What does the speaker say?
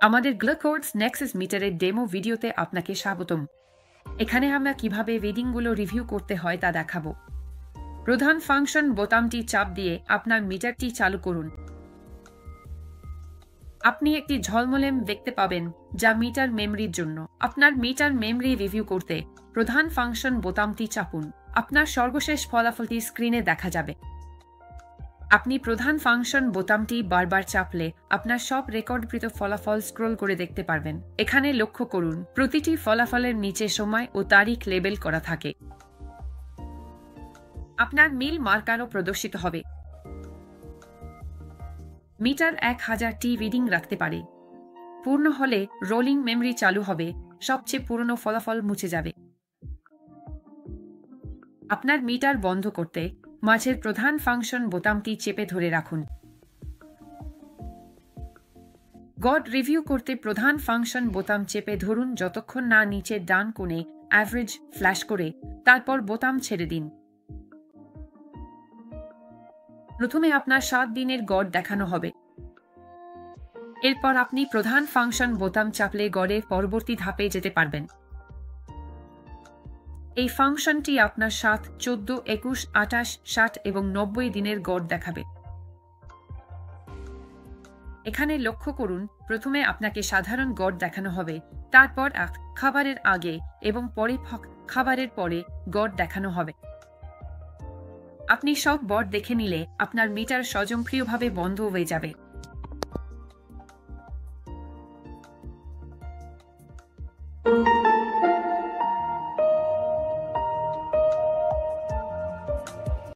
আমাদের গ্লুকোডস নেক্সাস মিটারের ডেমো ভিডিওতে আপনাকে স্বাগতম। এখানে আমরা কিভাবে রিডিংগুলো রিভিউ করতে হয় তা দেখাবো। প্রধান ফাংশন বোতামটি চাপ দিয়ে আপনার মিটারটি চালু করুন। আপনি একটি ঝলমলে দেখতে পাবেন যা মিটার মেমরির জন্য। আপনার মিটার মেমরি রিভিউ করতে প্রধান ফাংশন বোতামটি চাপুন। আপনার সর্বশেষ ফলাফলটি স্ক্রিনে দেখা যাবে। আপনি প্রধান ফাংশন বোতামটি বারবার চাপলে আপনার সব রেকর্ডকৃত ফলাফল স্ক্রল করে দেখতে পারবেন। এখানে লক্ষ্য করুন, প্রতিটি ফলাফলের নিচে সময় ও তারিখ লেবেল করা থাকে। আপনার মিল মার্কারও প্রদর্শিত হবে। মিটার 1000টি রিডিং রাখতে পারে। পূর্ণ হলে রোলিং মেমরি চালু হবে, সবচেয়ে পুরনো ফলাফল মুছে যাবে। আপনার মিটার বন্ধ করতে মাঝের প্রধান ফাংশন বোতামটি চেপে ধরে রাখুন। গড় রিভিউ করতে প্রধান ফাংশন বোতাম চেপে ধরুন যতক্ষণ না নিচের ডান কোণে অ্যাভারেজ ফ্ল্যাশ করে, তারপর বোতাম ছেড়ে দিন। প্রথমে আপনার 7 দিনের গড় দেখানো হবে। এরপর আপনি প্রধান ফাংশন বোতাম চাপলে গড়ের পরবর্তী ধাপে যেতে পারবেন। এই ফাংশনটি আপনার 7, 14, 21, 28, 60 এবং 90 দিনের গড় দেখাবে। এখানে লক্ষ্য করুন, প্রথমে আপনাকে সাধারণ গড় দেখানো হবে, তারপর খাবারের আগে এবং পরে খাবারের পরে গড় দেখানো হবে। আপনি সব গড় দেখে নিলে আপনার মিটার স্বয়ংক্রিয়ভাবে বন্ধ হয়ে যাবে।